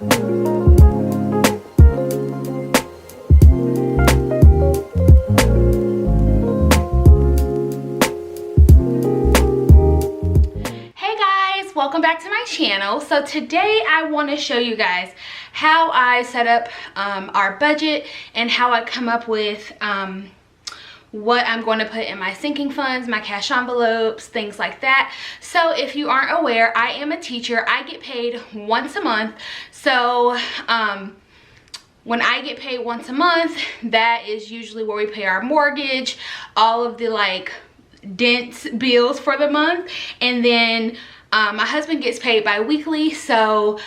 Welcome back to my channel. So today I want to show you guys how I set up our budget and how I come up with what I'm going to put in my sinking funds, my cash envelopes, things like that. So if you aren't aware, I am a teacher. I get paid once a month. So when I get paid once a month, that is usually where we pay our mortgage, all of the like dense bills for the month, and then my husband gets paid bi-weekly, so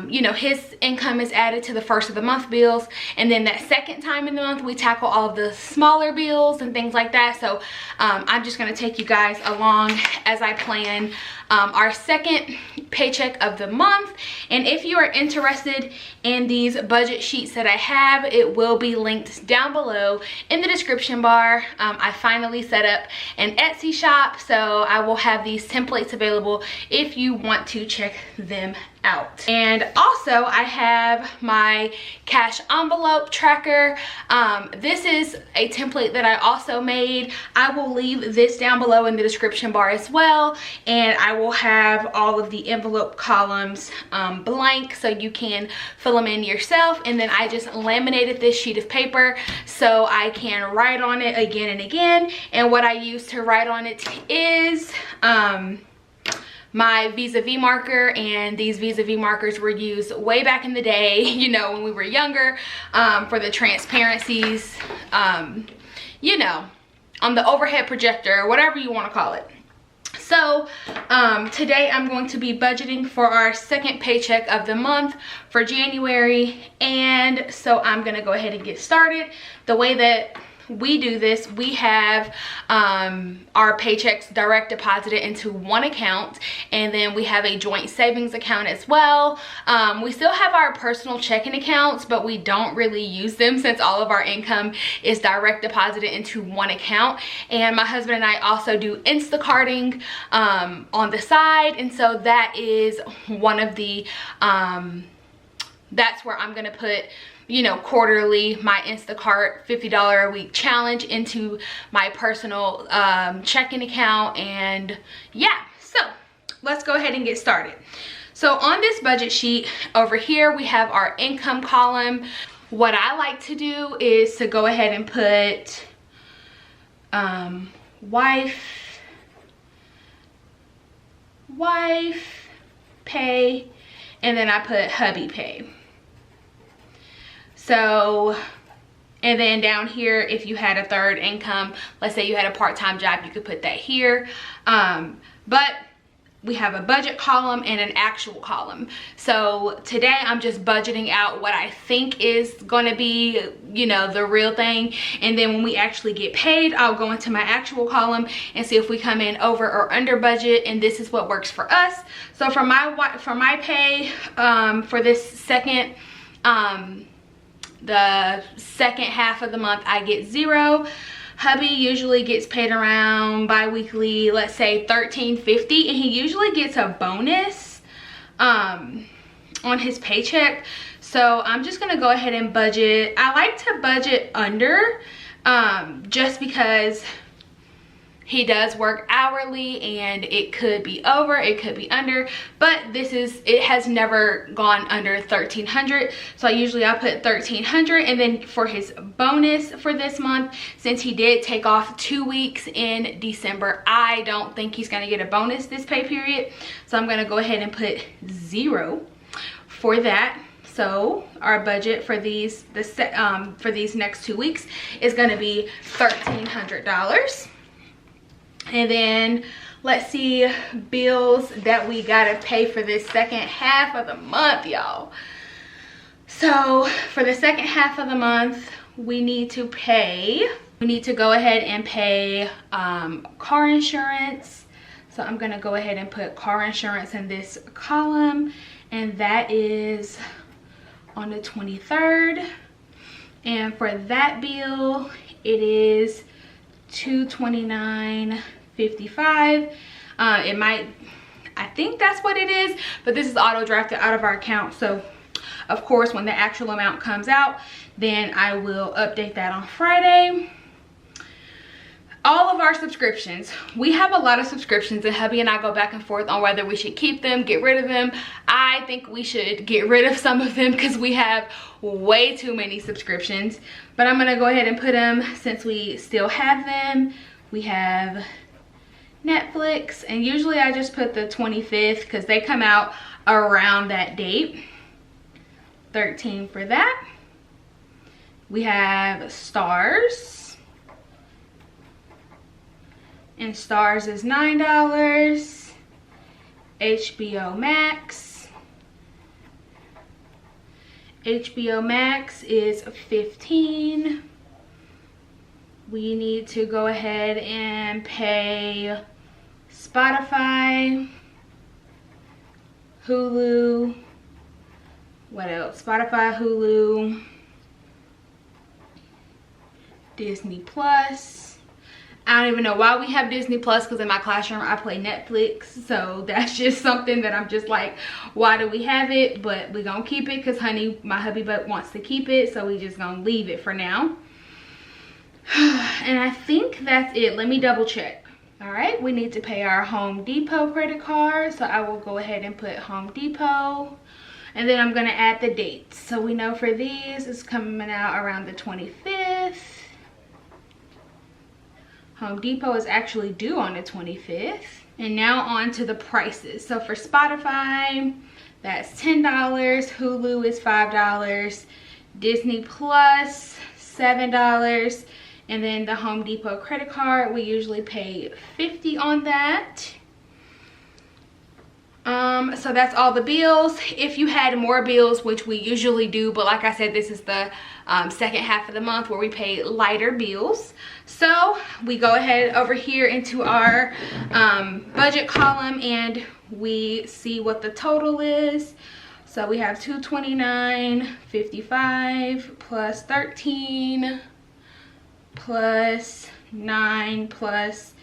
you know, his income is added to the first of the month bills, and then that second time in the month we tackle all of the smaller bills and things like that. So I'm just going to take you guys along as I plan our second paycheck of the month. And if you are interested in these budget sheets that I have, it will be linked down below in the description bar. I finally set up an Etsy shop, so I will have these templates available if you want to check them out. And also I have my cash envelope tracker. This is a template that I also made. I will leave this down below in the description bar as well, and I will have all of the envelope columns blank so you can fill them in yourself. And then I just laminated this sheet of paper so I can write on it again and again. And what I use to write on it is my vis-a-vis marker, and these vis-a-vis markers were used way back in the day, you know, when we were younger, for the transparencies, you know, on the overhead projector, or whatever you want to call it. So today I'm going to be budgeting for our second paycheck of the month for January, and so I'm going to go ahead and get started. The way that we do this, we have our paychecks direct deposited into one account, and then we have a joint savings account as well. We still have our personal checking accounts, but we don't really use them since all of our income is direct deposited into one account. And my husband and I also do Instacarting on the side, and so that is one of the that's where I'm gonna put, you know, quarterly my Instacart $50 a week challenge into my personal checking account. And yeah, so let's go ahead and get started. So on this budget sheet over here, we have our income column. What I like to do is to go ahead and put wife pay, and then I put hubby pay. So, and then down here, if you had a third income, let's say you had a part-time job, you could put that here. But we have a budget column and an actual column. So today I'm just budgeting out what I think is going to be, you know, the real thing. And then when we actually get paid, I'll go into my actual column and see if we come in over or under budget. And this is what works for us. So for my pay for this second, the second half of the month, I get 0. Hubby usually gets paid around bi-weekly, let's say $13.50, and he usually gets a bonus on his paycheck. So I'm just gonna go ahead and budget. I like to budget under just because he does work hourly, and it could be over, it could be under, but it has never gone under $1,300. So I'll put $1,300. And then for his bonus for this month, since he did take off 2 weeks in December, I don't think he's gonna get a bonus this pay period. So I'm gonna go ahead and put 0 for that. So our budget for these next 2 weeks is gonna be $1,300. And then let's see, bills that we gotta pay for this second half of the month, y'all. So for the second half of the month, we need to go ahead and pay car insurance. So I'm gonna go ahead and put car insurance in this column, and that is on the 23rd. And for that bill, it is $229.55. I think that's what it is, but this is auto drafted out of our account, so Of course, when the actual amount comes out, then I will update that on Friday. All of our subscriptions, we have a lot of subscriptions, and hubby and I go back and forth on whether we should keep them, get rid of them. I think we should get rid of some of them because we have way too many subscriptions, but I'm gonna go ahead and put them since we still have them. We have Netflix, and usually I just put the 25th because they come out around that date. 13 for that. We have Stars, and Stars is $9. HBO Max. HBO Max is $15. We need to go ahead and pay Spotify, Hulu, what else? Spotify, Hulu, Disney Plus. I don't even know why we have Disney Plus, because in my classroom I play Netflix, so that's just something that I'm just like, why do we have it? But we're gonna keep it because my hubby butt wants to keep it, so we just gonna leave it for now. And I think that's it. Let me double check. All right, we need to pay our Home Depot credit card, so I will go ahead and put Home Depot, and then I'm gonna add the dates. So we know for these it's coming out around the 25th. Home Depot is actually due on the 25th. And now on to the prices. So for Spotify, that's $10. Hulu is $5. Disney Plus, $7. And then the Home Depot credit card, we usually pay $50 on that. So that's all the bills. If you had more bills, which we usually do, but like I said, this is the second half of the month where we pay lighter bills. So we go ahead over here into our budget column and we see what the total is. So we have $229.55 plus 13 plus 9 plus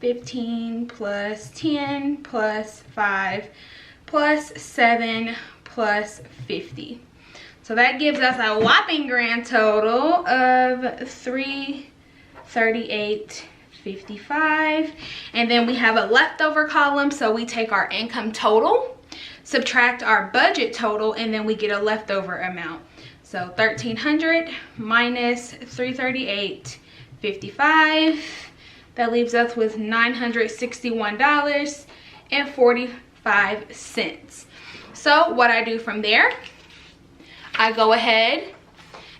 15 plus 10 plus 5 plus 7 plus 50. So that gives us a whopping grand total of $338.55. And then we have a leftover column, so we take our income total, subtract our budget total, and then we get a leftover amount. So $1,300 minus $338.55. That leaves us with $961.45. So what I do from there, I go ahead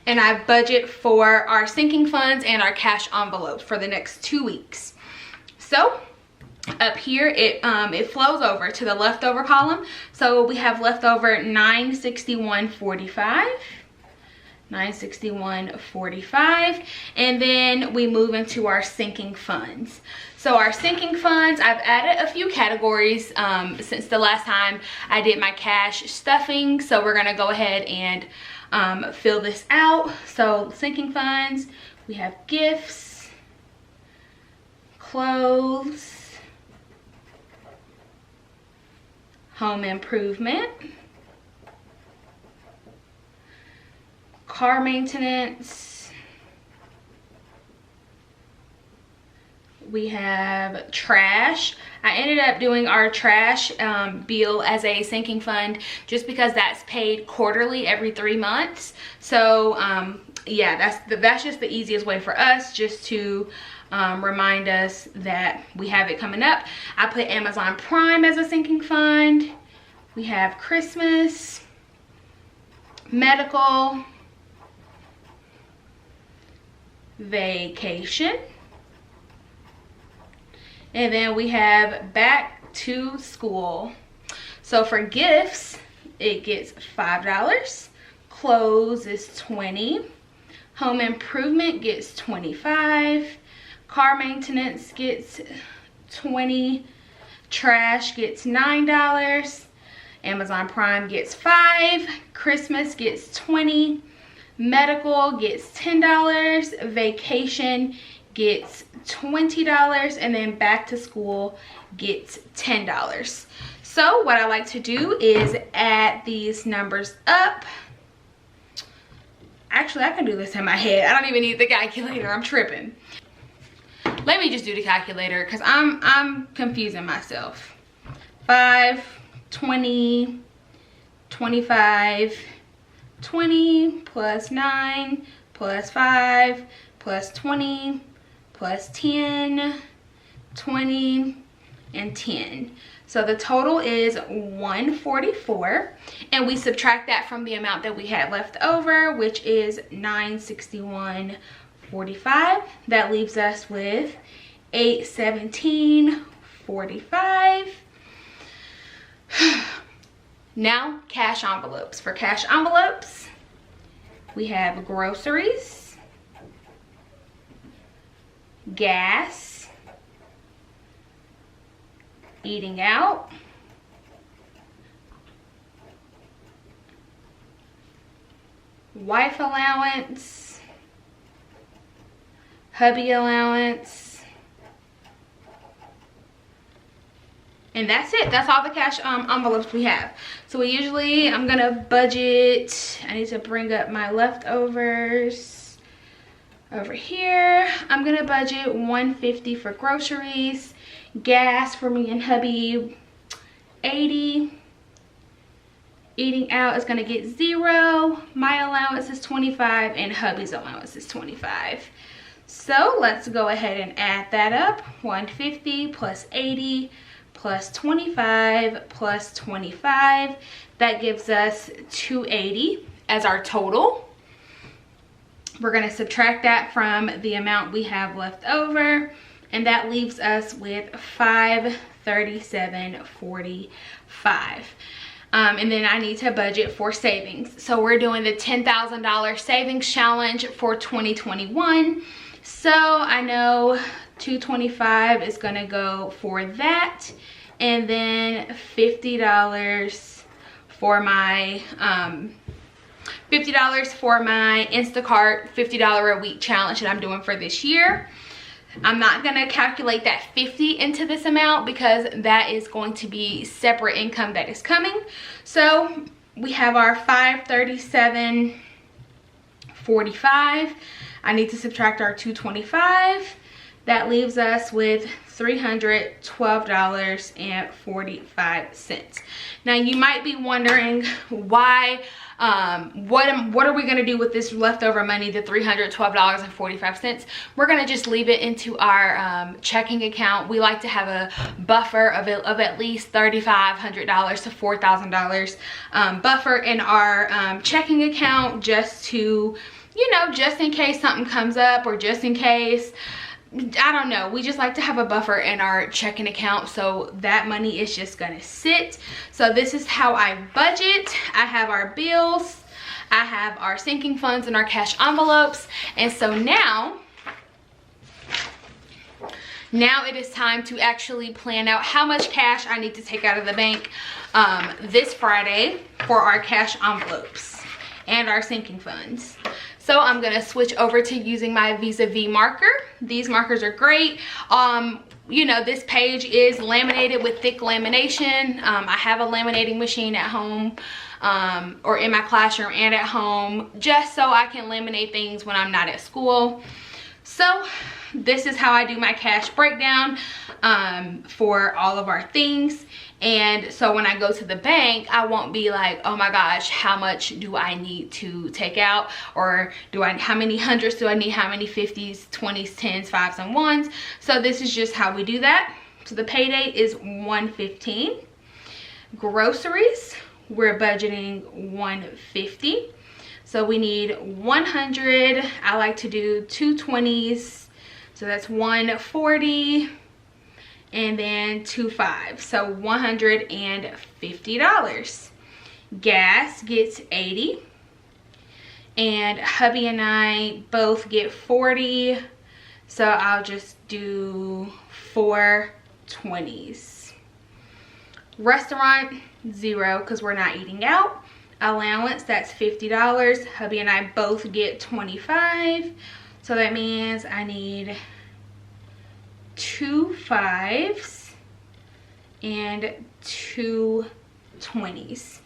and I budget for our sinking funds and our cash envelopes for the next 2 weeks. So up here it flows over to the leftover column. So we have leftover $961.45. $961.45, and then we move into our sinking funds. So our sinking funds, I've added a few categories since the last time I did my cash stuffing, so we're gonna go ahead and fill this out. So sinking funds, we have gifts, clothes, home improvement, car maintenance, we have trash. I ended up doing our trash bill as a sinking fund just because that's paid quarterly every 3 months. So yeah, that's just the easiest way for us, just to remind us that we have it coming up. I put Amazon Prime as a sinking fund. We have Christmas, medical, vacation, and then we have back to school. So for gifts, it gets $5, clothes is $20, home improvement gets $25, car maintenance gets $20, trash gets $9, Amazon Prime gets $5, Christmas gets $20, medical gets $10, vacation gets $20, and then back to school gets $10. So what I like to do is add these numbers up. Actually, I can do this in my head. I don't even need the calculator. I'm tripping. Let me just do the calculator because I'm confusing myself. 5, 20, 25, 20 plus 9 plus 5 plus 20 plus 10, 20, and 10. So the total is 144, and we subtract that from the amount that we had left over, which is 961.45. That leaves us with 817.45. Now, cash envelopes. For cash envelopes, we have groceries, gas, eating out, wife allowance, hubby allowance, and that's it. That's all the cash envelopes we have. So we usually, I'm gonna budget, I need to bring up my leftovers over here. I'm gonna budget $150 for groceries, gas for me and hubby 80, eating out is gonna get 0, my allowance is 25, and hubby's allowance is 25. So let's go ahead and add that up. 150 plus 80 plus 25 plus 25, that gives us 280 as our total. We're going to subtract that from the amount we have left over, and that leaves us with 537.45. And then I need to budget for savings. So we're doing the $10,000 savings challenge for 2021. So I know $225 is going to go for that, and then $50 for my $50 for my Instacart $50 a week challenge that I'm doing for this year. I'm not going to calculate that 50 into this amount because that is going to be separate income that is coming. So we have our 537.45. I need to subtract our 225. That leaves us with $312.45. Now you might be wondering why, what are we gonna do with this leftover money, the $312.45? We're gonna just leave it into our checking account. We like to have a buffer of at least $3,500 to $4,000 buffer in our checking account, just to, you know, just in case something comes up, or just in case, I don't know, we just like to have a buffer in our checking account, so that money is just gonna sit. So this is how I budget. I have our bills, I have our sinking funds and our cash envelopes, and so now it is time to actually plan out how much cash I need to take out of the bank this Friday for our cash envelopes and our sinking funds. So I'm gonna switch over to using my vis-a-vis marker. These markers are great. You know, this page is laminated with thick lamination. I have a laminating machine at home, or in my classroom and at home, just so I can laminate things when I'm not at school. So this is how I do my cash breakdown for all of our things. And so when I go to the bank, I won't be like, oh my gosh, how much do I need to take out? Or how many hundreds do I need? How many 50s, 20s, 10s, 5s, and 1s? So this is just how we do that. So the pay date is 1/15. Groceries, we're budgeting 150. So we need 100. I like to do 2 20s. So that's 140. And then 2 5s, so $150. Gas gets 80, and hubby and I both get 40, so I'll just do 4 20s. Restaurant, 0, because we're not eating out. Allowance, that's $50. Hubby and I both get 25, so that means I need 2 5s and 2 20s.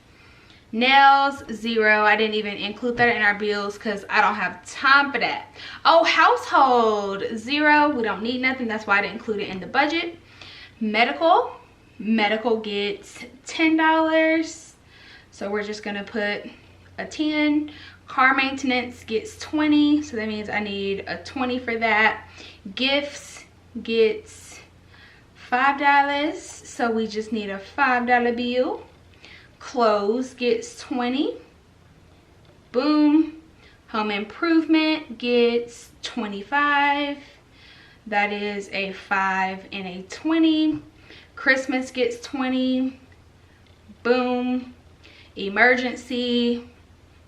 Nails, 0. I didn't even include that in our bills because I don't have time for that. Oh, household, 0. We don't need nothing. That's why I didn't include it in the budget. Medical gets $10. So we're just gonna put a 10. Car maintenance gets 20. So that means I need a 20 for that. Gifts gets $5. So we just need a $5 bill. Clothes gets 20. Boom. Home improvement gets 25. That is a 5 and a 20. Christmas gets 20. Boom. Emergency,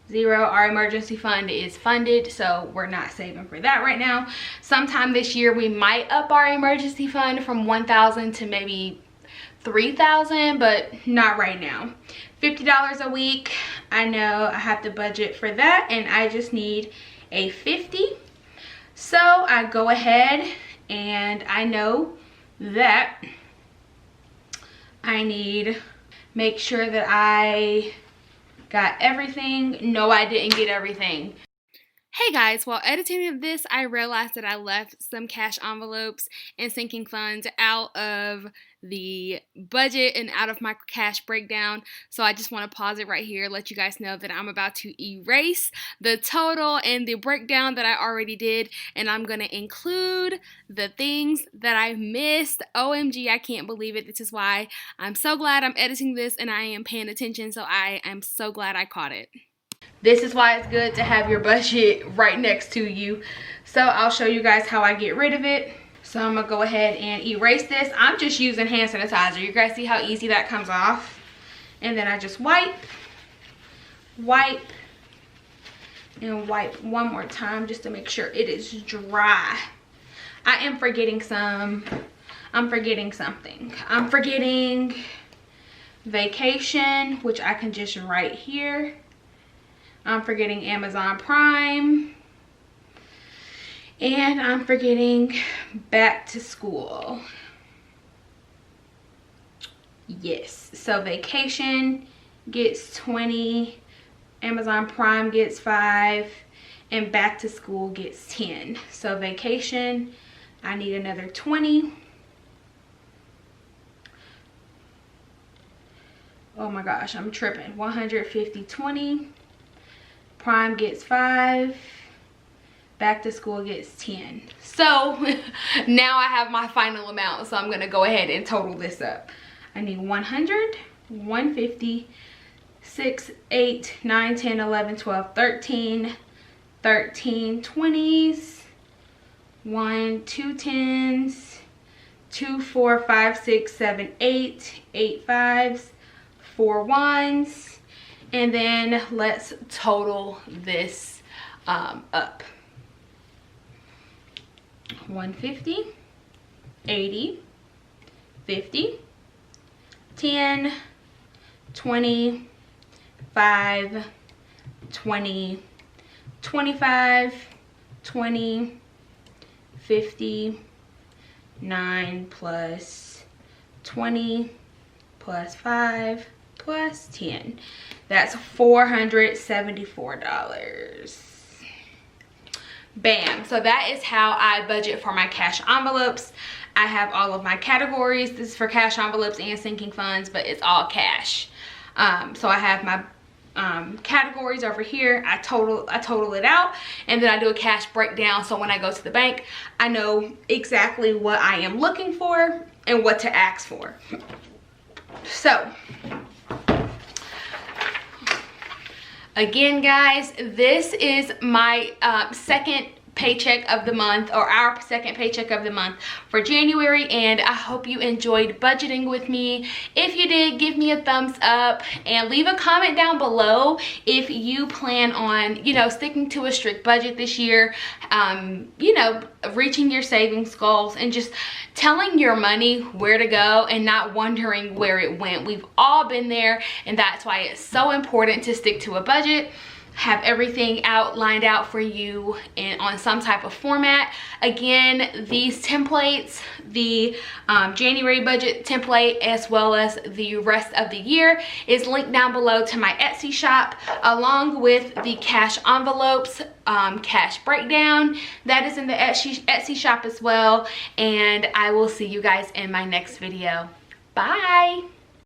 0. Our emergency fund is funded, so we're not saving for that right now. Sometime this year we might up our emergency fund from 1,000 to maybe 3,000, but not right now. $50 a week. I know I have to budget for that, and I just need a 50. So I go ahead and I know that I need make sure that I got everything. No, I didn't get everything. Hey guys, while editing this, I realized that I left some cash envelopes and sinking funds out of the budget and out of my cash breakdown. So I just want to pause it right here, let you guys know that I'm about to erase the total and the breakdown that I already did, and I'm going to include the things that I missed. OMG, I can't believe it. This is why I'm so glad I'm editing this and I am paying attention, so I am so glad I caught it. This is why it's good to have your budget right next to you. So I'll show you guys how I get rid of it. So I'm gonna go ahead and erase this. I'm just using hand sanitizer. You guys see how easy that comes off? And then I just wipe, and wipe one more time just to make sure it is dry. I am forgetting I'm forgetting something. I'm forgetting vacation, which I can just write here. I'm forgetting Amazon Prime, and I'm forgetting back to school. Yes, so vacation gets 20, Amazon Prime gets 5, and back to school gets 10. So vacation, I need another 20. Oh my gosh, I'm tripping. 150, 20. Prime gets 5, back to school gets 10. So now I have my final amount, so I'm gonna go ahead and total this up. I need 100, 150, 6, 8, 9, 10, 11, 12, 13, 13 20s, 1, 2 10s, 2, 4, 5, 6, 7, 8, 8 5s, 4 1s. And then let's total this up. 150, 80, 50, 10, 20, 5, 20, 25, 20, 50, 9 plus 20 plus 5 plus 10. That's $474. Bam. So that is how I budget for my cash envelopes. I have all of my categories. This is for cash envelopes and sinking funds, but it's all cash. So I have my categories over here. I total it out, and then I do a cash breakdown, so when I go to the bank I know exactly what I am looking for and what to ask for. So again guys, this is my second paycheck of the month, or our second paycheck of the month for January, and I hope you enjoyed budgeting with me. If you did, give me a thumbs up and leave a comment down below if you plan on, you know, sticking to a strict budget this year, you know, reaching your savings goals and just telling your money where to go and not wondering where it went. We've all been there, and that's why it's so important to stick to a budget. have everything lined out for you on some type of format. Again, these templates, the January budget template as well as the rest of the year is linked down below to my Etsy shop, along with the cash envelopes, cash breakdown that is in the Etsy shop as well. And I will see you guys in my next video. Bye.